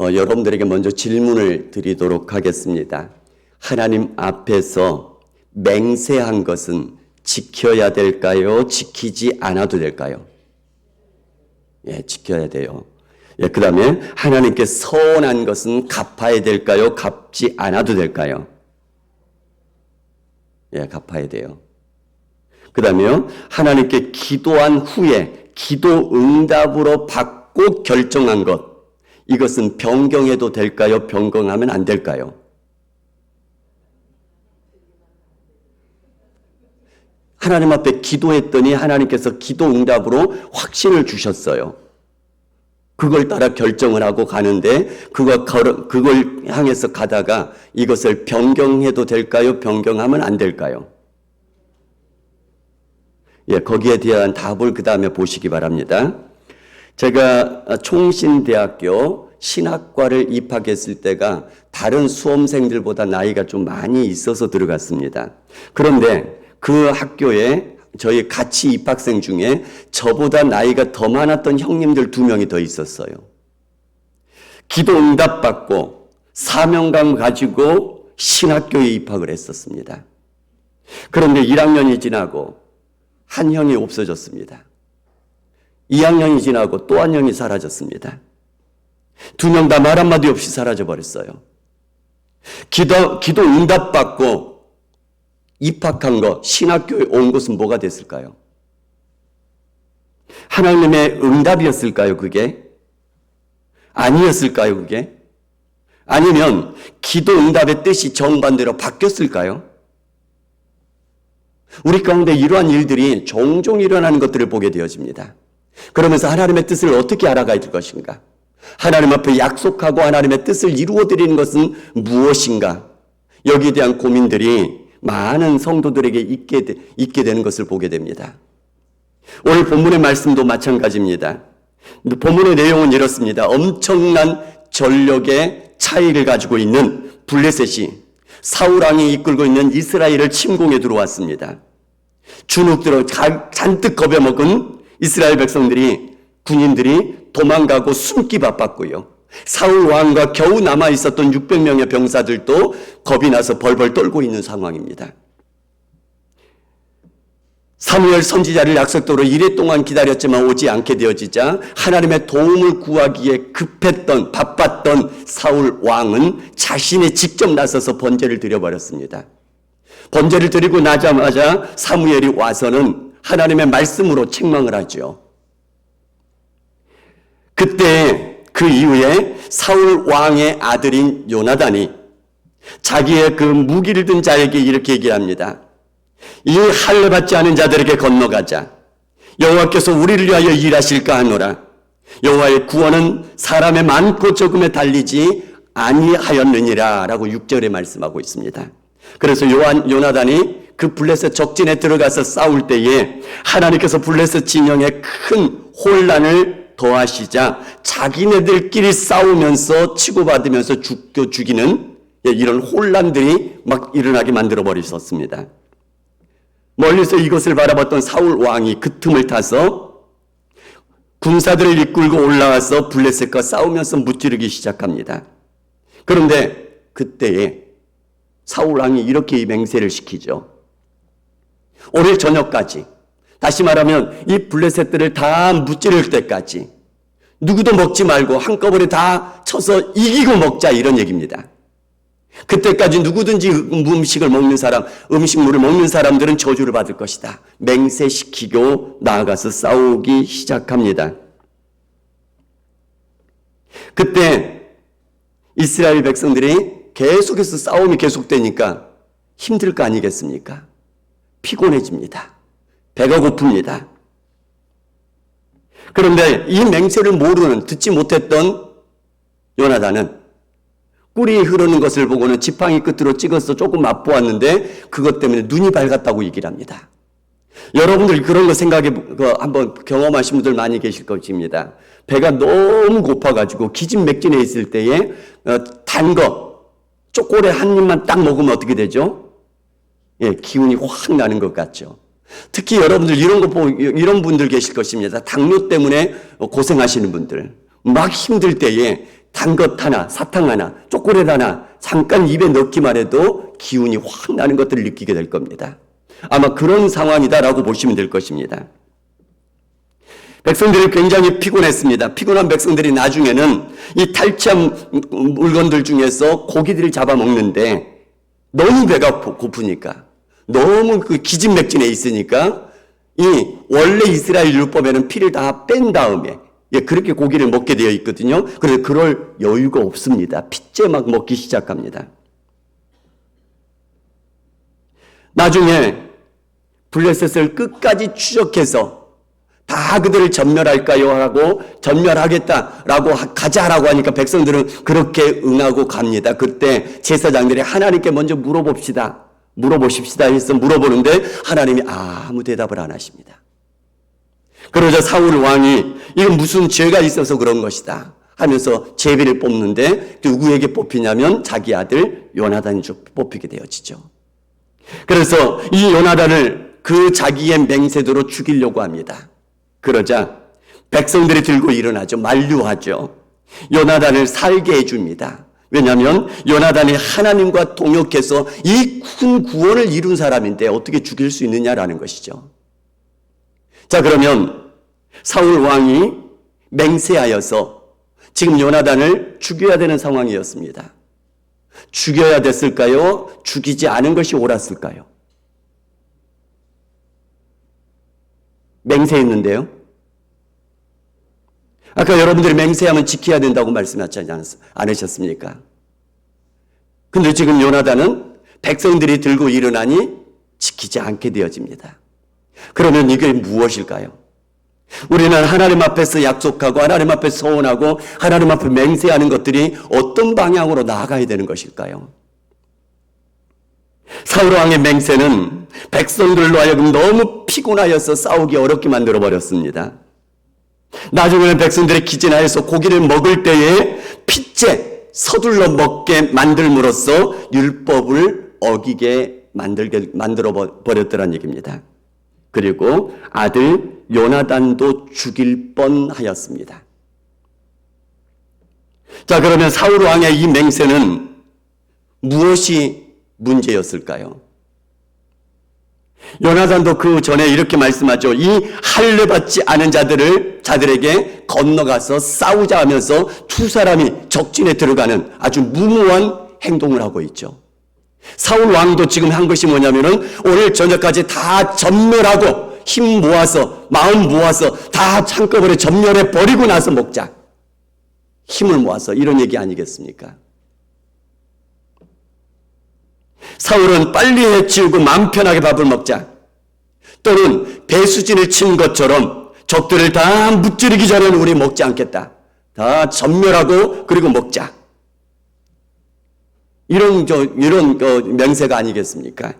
여러분들에게 먼저 질문을 드리도록 하겠습니다. 하나님 앞에서 맹세한 것은 지켜야 될까요? 지키지 않아도 될까요? 예, 지켜야 돼요. 예, 그 다음에 하나님께 서원한 것은 갚아야 될까요? 갚지 않아도 될까요? 예, 갚아야 돼요. 그 다음에요, 하나님께 기도한 후에 기도 응답으로 받고 결정한 것, 이것은 변경해도 될까요? 변경하면 안 될까요? 하나님 앞에 기도했더니 하나님께서 기도 응답으로 확신을 주셨어요. 그걸 따라 결정을 하고 가는데 그걸 향해서 가다가 이것을 변경해도 될까요? 변경하면 안 될까요? 예, 거기에 대한 답을 그 다음에 보시기 바랍니다. 제가 총신대학교 신학과를 입학했을 때가 다른 수험생들보다 나이가 좀 많이 있어서 들어갔습니다. 그런데 그 학교에 저희 같이 입학생 중에 저보다 나이가 더 많았던 형님들 2명이 더 있었어요. 기도 응답 받고 사명감 가지고 신학교에 입학을 했었습니다. 그런데 1학년이 지나고 한 형이 없어졌습니다. 2학년이 지나고 또 한 형이 사라졌습니다. 2명 다 말 한마디 없이 사라져 버렸어요. 기도 응답 받고 입학한 것, 신학교에 온 것은 뭐가 됐을까요? 하나님의 응답이었을까요, 그게? 아니었을까요, 그게? 아니면 기도 응답의 뜻이 정반대로 바뀌었을까요? 우리 가운데 이러한 일들이 종종 일어나는 것들을 보게 되어집니다. 그러면서 하나님의 뜻을 어떻게 알아가야 될 것인가? 하나님 앞에 약속하고 하나님의 뜻을 이루어드리는 것은 무엇인가? 여기에 대한 고민들이 많은 성도들에게 있게 되는 것을 보게 됩니다. 오늘 본문의 말씀도 마찬가지입니다. 본문의 내용은 이렇습니다. 엄청난 전력의 차이를 가지고 있는 블레셋이 사울왕이 이끌고 있는 이스라엘을 침공해 들어왔습니다. 주눅들어 잔뜩 겁여먹은 이스라엘 백성들이, 군인들이 도망가고 숨기 바빴고요. 사울 왕과 겨우 남아있었던 600명의 병사들도 겁이 나서 벌벌 떨고 있는 상황입니다. 사무엘 선지자를 약속대로 이래 동안 기다렸지만 오지 않게 되어지자 하나님의 도움을 구하기에 급했던, 바빴던 사울 왕은 자신이 직접 나서서 번제를 드려버렸습니다. 번제를 드리고 나자마자 사무엘이 와서는 하나님의 말씀으로 책망을 하죠. 그때 그 이후에 사울 왕의 아들인 요나단이 자기의 그 무기를 든 자에게 이렇게 얘기합니다. 이 할례 받지 않은 자들에게 건너가자. 여호와께서 우리를 위하여 일하실까 하노라. 여호와의 구원은 사람의 많고 적음에 달리지 아니하였느니라 라고 6절에 말씀하고 있습니다. 그래서 요나단이 그 블레셋 적진에 들어가서 싸울 때에 하나님께서 블레셋 진영에 큰 혼란을 더하시자 자기네들끼리 싸우면서 치고받으면서 죽이는 이런 혼란들이 막 일어나게 만들어 버리셨습니다. 멀리서 이것을 바라봤던 사울 왕이 그 틈을 타서 군사들을 이끌고 올라와서 블레셋과 싸우면서 무찌르기 시작합니다. 그런데 그때에 사울 왕이 이렇게 맹세를 시키죠. 오늘 저녁까지, 다시 말하면 이 블레셋들을 다 무찌를 때까지 누구도 먹지 말고 한꺼번에 다 쳐서 이기고 먹자, 이런 얘기입니다. 그때까지 누구든지 음식물을 먹는 사람들은 저주를 받을 것이다. 맹세시키고 나아가서 싸우기 시작합니다. 그때 이스라엘 백성들이 계속해서 싸움이 계속되니까 힘들 거 아니겠습니까? 피곤해집니다. 배가 고픕니다. 그런데 이 맹세를 듣지 못했던 요나단은 꿀이 흐르는 것을 보고는 지팡이 끝으로 찍어서 조금 맛보았는데 그것 때문에 눈이 밝았다고 얘기를 합니다. 여러분들 그런 거 한번 경험하신 분들 많이 계실 것입니다. 배가 너무 고파가지고 기진맥진해 있을 때에 단 거, 초콜릿 한 입만 딱 먹으면 어떻게 되죠? 예, 기운이 확 나는 것 같죠. 특히 여러분들 이런 분들 계실 것입니다. 당뇨 때문에 고생하시는 분들, 막 힘들 때에 단 것 하나, 사탕 하나, 초콜릿 하나 잠깐 입에 넣기만 해도 기운이 확 나는 것들을 느끼게 될 겁니다. 아마 그런 상황이다라고 보시면 될 것입니다. 백성들이 굉장히 피곤했습니다. 피곤한 백성들이 나중에는 이 탈취한 물건들 중에서 고기들을 잡아먹는데 너무 배가 고프니까, 너무 그 기진맥진해 있으니까 이 원래 이스라엘 율법에는 피를 다 뺀 다음에 그렇게 고기를 먹게 되어 있거든요. 그래서 그럴 여유가 없습니다. 핏째 막 먹기 시작합니다. 나중에 블레셋을 끝까지 추적해서 다 그들을 전멸할까요? 하고 전멸하겠다라고 가자라고 하니까 백성들은 그렇게 응하고 갑니다. 그때 제사장들이 하나님께 먼저 물어봅시다 해서 물어보는데 하나님이 아무 대답을 안 하십니다. 그러자 사울 왕이 이건 무슨 죄가 있어서 그런 것이다 하면서 제비를 뽑는데 누구에게 뽑히냐면 자기 아들 요나단이 뽑히게 되어지죠. 그래서 이 요나단을 그 자기의 맹세대로 죽이려고 합니다. 그러자 백성들이 들고 일어나죠. 만류하죠. 요나단을 살게 해줍니다. 왜냐하면 요나단이 하나님과 동역해서 이 큰 구원을 이룬 사람인데 어떻게 죽일 수 있느냐라는 것이죠. 자, 그러면 사울 왕이 맹세하여서 지금 요나단을 죽여야 되는 상황이었습니다. 죽여야 됐을까요? 죽이지 않은 것이 옳았을까요? 맹세했는데요. 아까 여러분들이 맹세하면 지켜야 된다고 말씀하지 않으셨습니까? 근데 지금 요나단은 백성들이 들고 일어나니 지키지 않게 되어집니다. 그러면 이게 무엇일까요? 우리는 하나님 앞에서 약속하고 하나님 앞에 서원하고 하나님 앞에 맹세하는 것들이 어떤 방향으로 나아가야 되는 것일까요? 사울 왕의 맹세는 백성들로 하여금 너무 피곤하여서 싸우기 어렵게 만들어 버렸습니다. 나중에는 백성들이 기진하여서 고기를 먹을 때에 핏째 서둘러 먹게 만들므로써 율법을 어기게 만들어 버렸더란 얘기입니다. 그리고 아들 요나단도 죽일 뻔하였습니다. 자, 그러면 사울 왕의 이 맹세는 무엇이 문제였을까요? 요나단도 그 전에 이렇게 말씀하죠. 이 할례 받지 않은 자들에게 건너가서 싸우자 하면서 두 사람이 적진에 들어가는 아주 무모한 행동을 하고 있죠. 사울 왕도 지금 한 것이 뭐냐면은 오늘 저녁까지 다 전멸하고 힘 모아서 마음 모아서 다 한꺼번에 전멸해 버리고 나서 먹자. 힘을 모아서 이런 얘기 아니겠습니까? 사울은 빨리 해치우고 마음 편하게 밥을 먹자. 또는 배수진을 친 것처럼 적들을 다 무찌르기 전에는 우리 먹지 않겠다. 다 전멸하고 그리고 먹자. 이런 맹세가 아니겠습니까?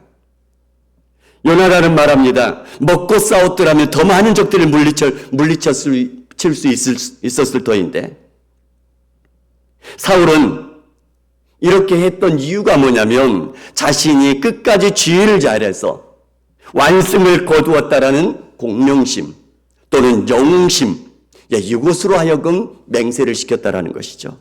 요나단은 말합니다. 먹고 싸웠더라면 더 많은 적들을 물리칠 수 있었을 터인데 사울은 이렇게 했던 이유가 뭐냐면 자신이 끝까지 주의를 잘해서 완승을 거두었다라는 공명심 또는 영웅심 이것으로 하여금 맹세를 시켰다라는 것이죠.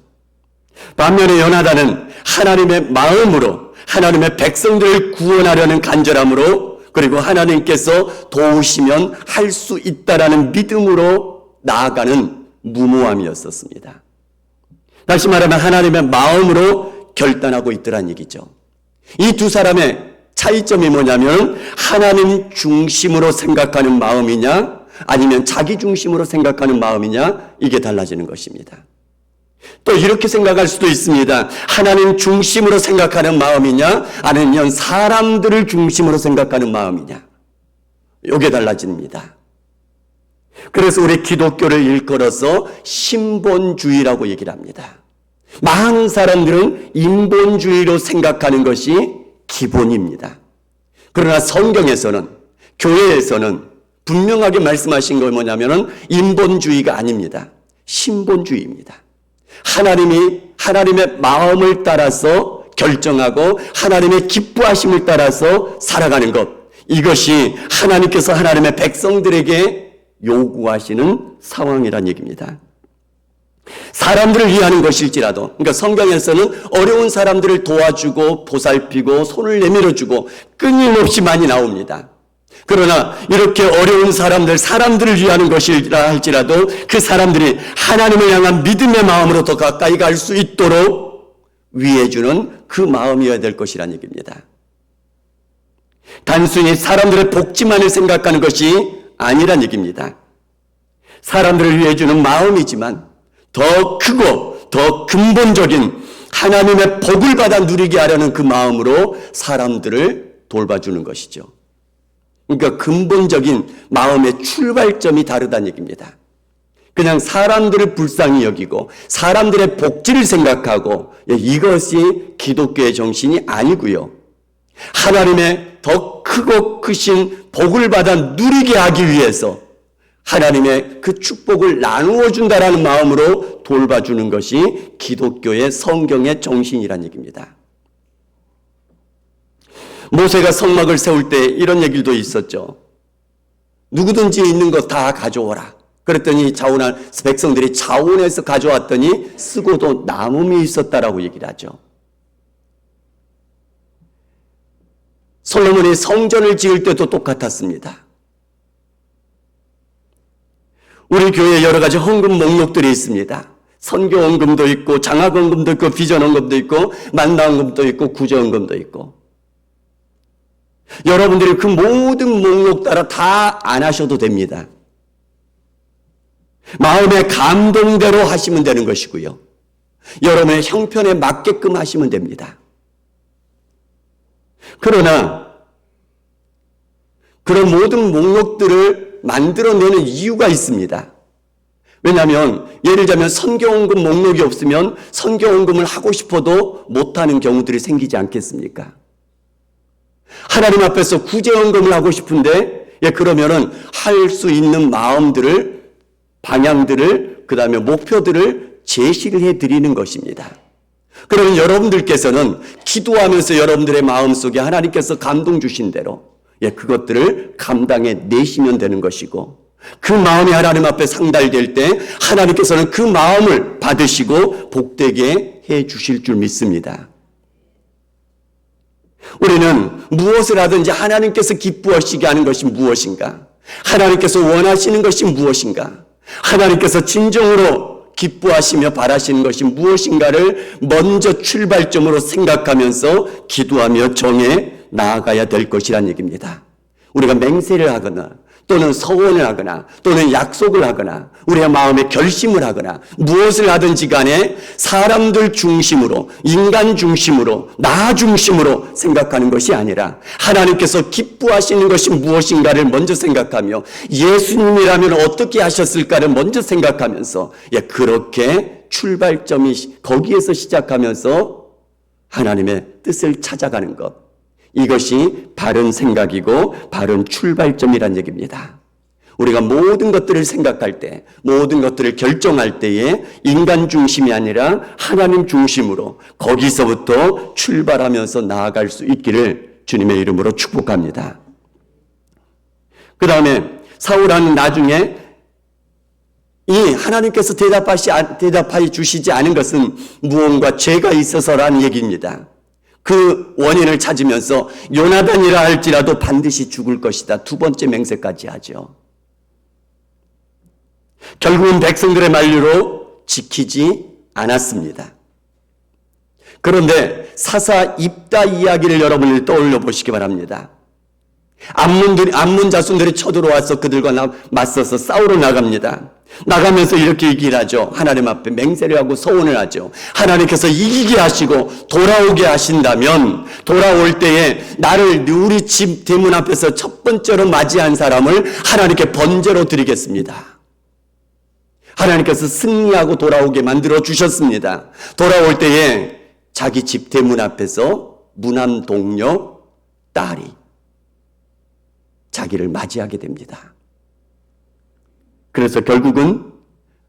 반면에 요나단은 하나님의 마음으로 하나님의 백성들을 구원하려는 간절함으로 그리고 하나님께서 도우시면 할 수 있다라는 믿음으로 나아가는 무모함이었었습니다. 다시 말하면 하나님의 마음으로 결단하고 있더란 얘기죠. 이 두 사람의 차이점이 뭐냐면 하나님 중심으로 생각하는 마음이냐 아니면 자기 중심으로 생각하는 마음이냐 이게 달라지는 것입니다. 또 이렇게 생각할 수도 있습니다. 하나님 중심으로 생각하는 마음이냐 아니면 사람들을 중심으로 생각하는 마음이냐 이게 달라집니다. 그래서 우리 기독교를 일컬어서 신본주의라고 얘기를 합니다. 많은 사람들은 인본주의로 생각하는 것이 기본입니다. 그러나 성경에서는 교회에서는 분명하게 말씀하신 거 뭐냐면은 인본주의가 아닙니다. 신본주의입니다. 하나님의 마음을 따라서 결정하고 하나님의 기뻐하심을 따라서 살아가는 것. 이것이 하나님께서 하나님의 백성들에게 요구하시는 상황이란 얘기입니다. 사람들을 위하는 것일지라도, 그러니까 성경에서는 어려운 사람들을 도와주고 보살피고 손을 내밀어주고 끊임없이 많이 나옵니다. 그러나 이렇게 어려운 사람들을 위하는 것이라 할지라도 그 사람들이 하나님을 향한 믿음의 마음으로 더 가까이 갈 수 있도록 위해주는 그 마음이어야 될 것이라는 얘기입니다. 단순히 사람들의 복지만을 생각하는 것이 아니란 얘기입니다. 사람들을 위해주는 마음이지만 더 크고 더 근본적인 하나님의 복을 받아 누리게 하려는 그 마음으로 사람들을 돌봐주는 것이죠. 그러니까 근본적인 마음의 출발점이 다르다는 얘기입니다. 그냥 사람들을 불쌍히 여기고 사람들의 복지를 생각하고 이것이 기독교의 정신이 아니고요. 하나님의 더 크고 크신 복을 받아 누리게 하기 위해서 하나님의 그 축복을 나누어 준다라는 마음으로 돌봐주는 것이 기독교의 성경의 정신이란 얘기입니다. 모세가 성막을 세울 때 이런 얘기도 있었죠. 누구든지 있는 것 다 가져오라. 그랬더니 백성들이 자원해서 가져왔더니 쓰고도 남음이 있었다라고 얘기를 하죠. 솔로몬이 성전을 지을 때도 똑같았습니다. 우리 교회에 여러 가지 헌금 목록들이 있습니다. 선교 헌금도 있고 장학 헌금도 있고 비전 헌금도 있고 만나 헌금도 있고 구제 헌금도 있고, 여러분들이 그 모든 목록 따라 다 안 하셔도 됩니다. 마음의 감동대로 하시면 되는 것이고요. 여러분의 형편에 맞게끔 하시면 됩니다. 그러나 그런 모든 목록들을 만들어내는 이유가 있습니다. 왜냐하면 예를 들자면 선교헌금 목록이 없으면 선교헌금을 하고 싶어도 못하는 경우들이 생기지 않겠습니까? 하나님 앞에서 구제헌금을 하고 싶은데 그러면은 할 수 있는 마음들을, 방향들을, 그 다음에 목표들을 제시를 해드리는 것입니다. 그러면 여러분들께서는 기도하면서 여러분들의 마음속에 하나님께서 감동 주신 대로 그것들을 감당해 내시면 되는 것이고, 그 마음이 하나님 앞에 상달될 때 하나님께서는 그 마음을 받으시고 복되게 해 주실 줄 믿습니다. 우리는 무엇을 하든지 하나님께서 기뻐하시게 하는 것이 무엇인가? 하나님께서 원하시는 것이 무엇인가? 하나님께서 진정으로 기뻐하시며 바라시는 것이 무엇인가를 먼저 출발점으로 생각하면서 기도하며 정해 나아가야 될 것이란 얘기입니다. 우리가 맹세를 하거나 또는 서원을 하거나 또는 약속을 하거나 우리의 마음에 결심을 하거나 무엇을 하든지 간에 사람들 중심으로, 인간 중심으로, 나 중심으로 생각하는 것이 아니라 하나님께서 기뻐하시는 것이 무엇인가를 먼저 생각하며 예수님이라면 어떻게 하셨을까를 먼저 생각하면서 그렇게 출발점이 거기에서 시작하면서 하나님의 뜻을 찾아가는 것, 이것이 바른 생각이고 바른 출발점이란 얘기입니다. 우리가 모든 것들을 생각할 때, 모든 것들을 결정할 때에 인간 중심이 아니라 하나님 중심으로 거기서부터 출발하면서 나아갈 수 있기를 주님의 이름으로 축복합니다. 그 다음에 사울은 나중에 이 하나님께서 대답하여 주시지 않은 것은 무언가 죄가 있어서라는 얘기입니다. 그 원인을 찾으면서 요나단이라 할지라도 반드시 죽을 것이다. 두 번째 맹세까지 하죠. 결국은 백성들의 만류로 지키지 않았습니다. 그런데 사사 입다 이야기를 여러분이 떠올려 보시기 바랍니다. 암몬 자손들이 쳐들어와서 그들과 맞서서 싸우러 나갑니다. 나가면서 이렇게 얘기를 하죠. 하나님 앞에 맹세를 하고 서원을 하죠. 하나님께서 이기게 하시고 돌아오게 하신다면 돌아올 때에 나를 우리 집 대문 앞에서 첫 번째로 맞이한 사람을 하나님께 번제로 드리겠습니다. 하나님께서 승리하고 돌아오게 만들어 주셨습니다. 돌아올 때에 자기 집 대문 앞에서 무남 동료 딸이 자기를 맞이하게 됩니다. 그래서 결국은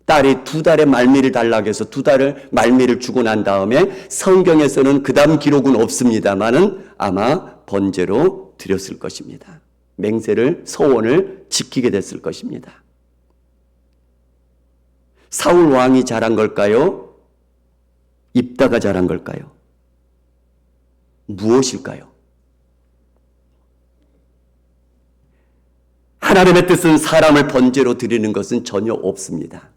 딸이 2달의 말미를 달라고 해서 2달을 말미를 주고 난 다음에 성경에서는 그 다음 기록은 없습니다만은 아마 번제로 드렸을 것입니다. 맹세를, 서원을 지키게 됐을 것입니다. 사울 왕이 잘한 걸까요? 입다가 잘한 걸까요? 무엇일까요? 하나님의 뜻은 사람을 번제로 드리는 것은 전혀 없습니다.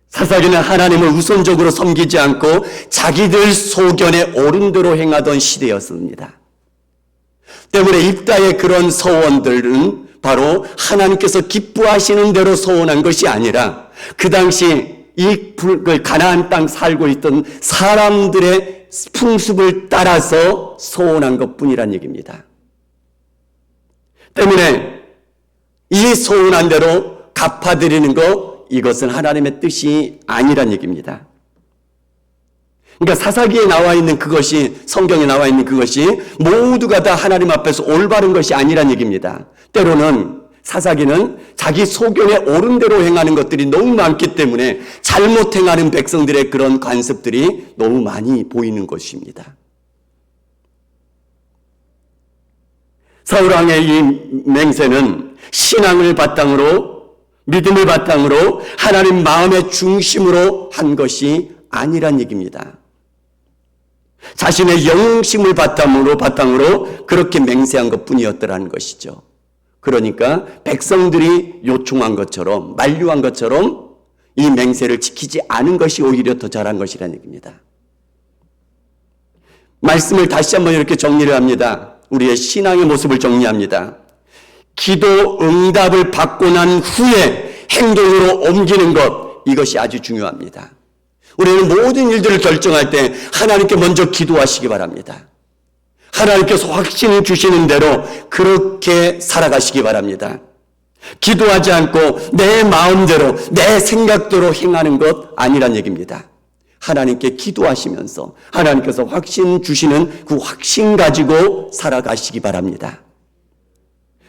사사기는 하나님을 우선적으로 섬기지 않고 자기들 소견에 옳은 대로 행하던 시대였습니다. 때문에 입다의 그런 서원들은 바로 하나님께서 기뻐하시는 대로 서원한 것이 아니라 그 당시 이 가나안 땅 살고 있던 사람들의 풍습을 따라서 서원한 것뿐이란 얘기입니다. 때문에 이 서운한 대로 갚아드리는 것, 이것은 하나님의 뜻이 아니란 얘기입니다. 그러니까 사사기에 나와 있는 그것이, 성경에 나와 있는 그것이 모두가 다 하나님 앞에서 올바른 것이 아니란 얘기입니다. 때로는 사사기는 자기 소견에 옳은 대로 행하는 것들이 너무 많기 때문에 잘못 행하는 백성들의 그런 관습들이 너무 많이 보이는 것입니다. 사울왕의 이 맹세는 신앙을 바탕으로, 믿음을 바탕으로, 하나님 마음의 중심으로 한 것이 아니란 얘기입니다. 자신의 영심을 바탕으로 그렇게 맹세한 것뿐이었더라는 것이죠. 그러니까 백성들이 요청한 것처럼, 만류한 것처럼 이 맹세를 지키지 않은 것이 오히려 더 잘한 것이라는 얘기입니다. 말씀을 다시 한번 이렇게 정리를 합니다. 우리의 신앙의 모습을 정리합니다. 기도 응답을 받고 난 후에 행동으로 옮기는 것, 이것이 아주 중요합니다. 우리는 모든 일들을 결정할 때 하나님께 먼저 기도하시기 바랍니다. 하나님께서 확신을 주시는 대로 그렇게 살아가시기 바랍니다. 기도하지 않고 내 마음대로, 내 생각대로 행하는 것 아니란 얘기입니다. 하나님께 기도하시면서 하나님께서 확신 주시는 그 확신 가지고 살아가시기 바랍니다.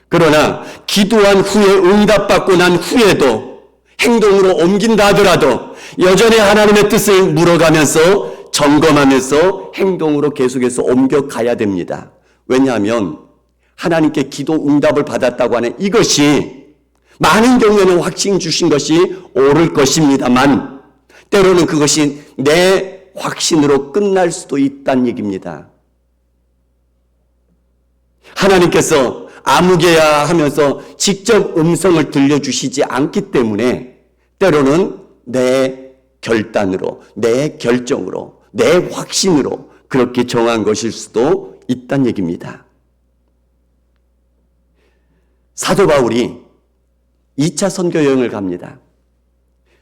그러나 기도한 후에 응답받고 난 후에도 행동으로 옮긴다 하더라도 여전히 하나님의 뜻을 물어가면서 점검하면서 행동으로 계속해서 옮겨가야 됩니다. 왜냐하면 하나님께 기도 응답을 받았다고 하는 이것이 많은 경우에는 확신 주신 것이 옳을 것입니다만 때로는 그것이 내 확신으로 끝날 수도 있다는 얘기입니다. 하나님께서 아무개야 하면서 직접 음성을 들려주시지 않기 때문에 때로는 내 결단으로, 내 결정으로, 내 확신으로 그렇게 정한 것일 수도 있다는 얘기입니다. 사도 바울이 2차 선교 여행을 갑니다.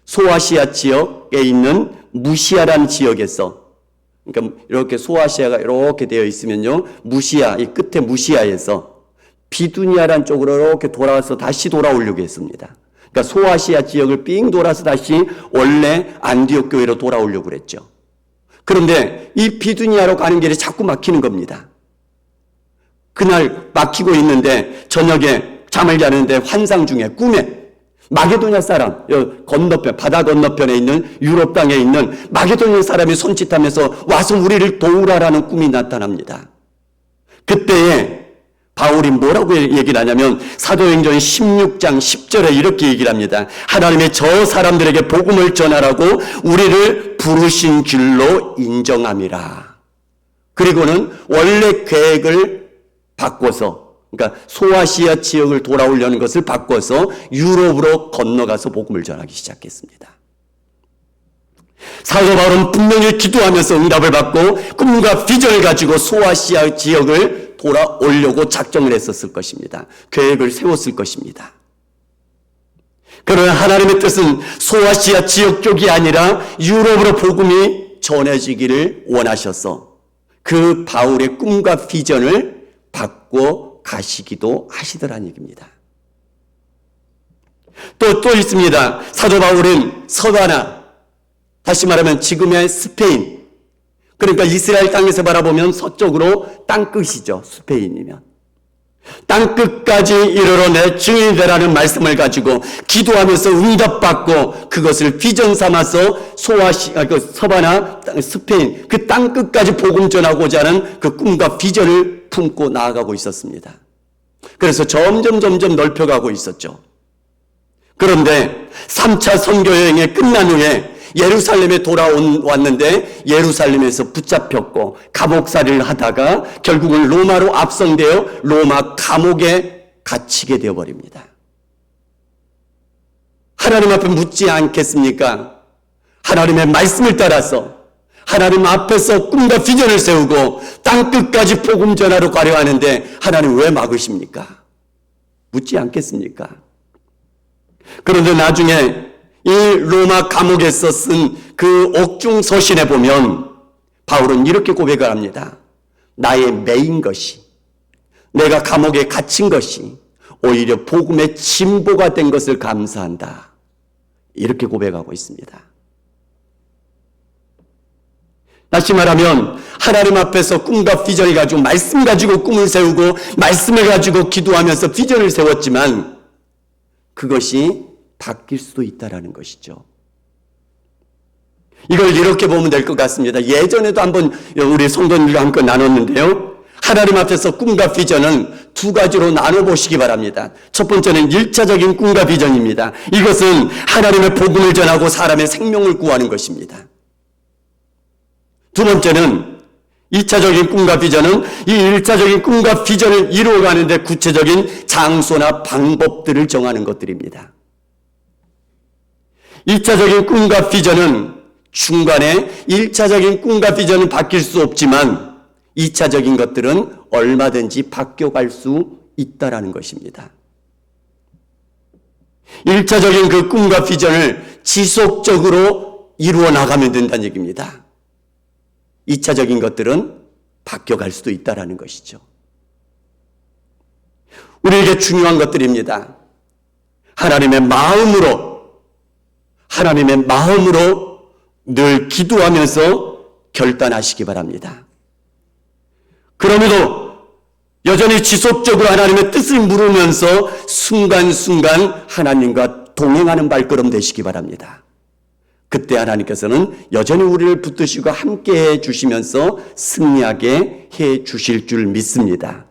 소아시아 지역에 있는 무시아라는 지역에서, 그러니까 이렇게 소아시아가 이렇게 되어 있으면요, 무시아, 이 끝에 무시아에서 비두니아라는 쪽으로 이렇게 돌아와서 다시 돌아오려고 했습니다. 그러니까 소아시아 지역을 삥 돌아서 다시 원래 안디옥 교회로 돌아오려고 그랬죠. 그런데 이 비두니아로 가는 길이 자꾸 막히는 겁니다. 그날 막히고 있는데 저녁에 잠을 자는데 환상 중에 꿈에 마게도냐 사람, 건너편, 바다 건너편에 있는 유럽 땅에 있는 마게도냐 사람이 손짓하면서 와서 우리를 도우라라는 꿈이 나타납니다. 그때에 바울이 뭐라고 얘기를 하냐면 사도행전 16장 10절에 이렇게 얘기를 합니다. 하나님의 저 사람들에게 복음을 전하라고 우리를 부르신 줄로 인정함이라. 그리고는 원래 계획을 바꿔서, 그러니까 소아시아 지역을 돌아오려는 것을 바꿔서 유럽으로 건너가서 복음을 전하기 시작했습니다. 사도 바울은 분명히 기도하면서 응답을 받고 꿈과 비전을 가지고 소아시아 지역을 돌아오려고 작정을 했었을 것입니다. 계획을 세웠을 것입니다. 그러나 하나님의 뜻은 소아시아 지역 쪽이 아니라 유럽으로 복음이 전해지기를 원하셔서 그 바울의 꿈과 비전을 바꿔 가시기도 하시더란 얘기입니다. 또 있습니다. 사도 바울은 서바나, 다시 말하면 지금의 스페인, 그러니까 이스라엘 땅에서 바라보면 서쪽으로 땅끝이죠. 스페인이면. 땅끝까지 이르러 내 증인이 되라는 말씀을 가지고 기도하면서 응답받고 그것을 비전 삼아서 서바나, 스페인, 그 땅끝까지 복음 전하고자 하는 그 꿈과 비전을 품고 나아가고 있었습니다. 그래서 점점 넓혀가고 있었죠. 그런데 3차 선교 여행이 끝난 후에 예루살렘에 돌아왔는데 예루살렘에서 붙잡혔고 감옥살이를 하다가 결국은 로마로 압송되어 로마 감옥에 갇히게 되어버립니다. 하나님 앞에 묻지 않겠습니까? 하나님의 말씀을 따라서 하나님 앞에서 꿈과 비전을 세우고 땅끝까지 복음 전하러 가려 하는데 하나님 왜 막으십니까? 묻지 않겠습니까? 그런데 나중에 이 로마 감옥에서 쓴 그 옥중 서신에 보면 바울은 이렇게 고백을 합니다. 나의 매인 것이, 내가 감옥에 갇힌 것이 오히려 복음의 진보가 된 것을 감사한다. 이렇게 고백하고 있습니다. 다시 말하면 하나님 앞에서 꿈과 비전을 가지고 말씀 가지고 꿈을 세우고 말씀을 가지고 기도하면서 비전을 세웠지만 그것이 바뀔 수도 있다라는 것이죠. 이걸 이렇게 보면 될 것 같습니다. 예전에도 한번 우리 성도님들과 함께 나눴는데요. 하나님 앞에서 꿈과 비전은 두 가지로 나눠보시기 바랍니다. 첫 번째는 1차적인 꿈과 비전입니다. 이것은 하나님의 복음을 전하고 사람의 생명을 구하는 것입니다. 두 번째는 2차적인 꿈과 비전은 이 1차적인 꿈과 비전을 이루어가는데 구체적인 장소나 방법들을 정하는 것들입니다. 2차적인 꿈과 비전은 중간에 1차적인 꿈과 비전은 바뀔 수 없지만 2차적인 것들은 얼마든지 바뀌어갈 수 있다라는 것입니다. 1차적인 그 꿈과 비전을 지속적으로 이루어 나가면 된다는 얘기입니다. 2차적인 것들은 바뀌어갈 수도 있다라는 것이죠. 우리에게 중요한 것들입니다. 하나님의 마음으로 늘 기도하면서 결단하시기 바랍니다. 그럼에도 여전히 지속적으로 하나님의 뜻을 물으면서 순간순간 하나님과 동행하는 발걸음 되시기 바랍니다. 그때 하나님께서는 여전히 우리를 붙드시고 함께해 주시면서 승리하게 해 주실 줄 믿습니다.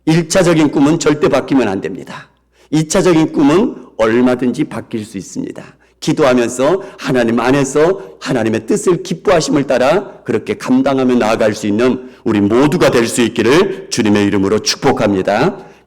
1차적인 꿈은 절대 바뀌면 안 됩니다. 2차적인 꿈은 얼마든지 바뀔 수 있습니다. 기도하면서 하나님 안에서 하나님의 뜻을 기뻐하심을 따라 그렇게 감당하며 나아갈 수 있는 우리 모두가 될 수 있기를 주님의 이름으로 축복합니다.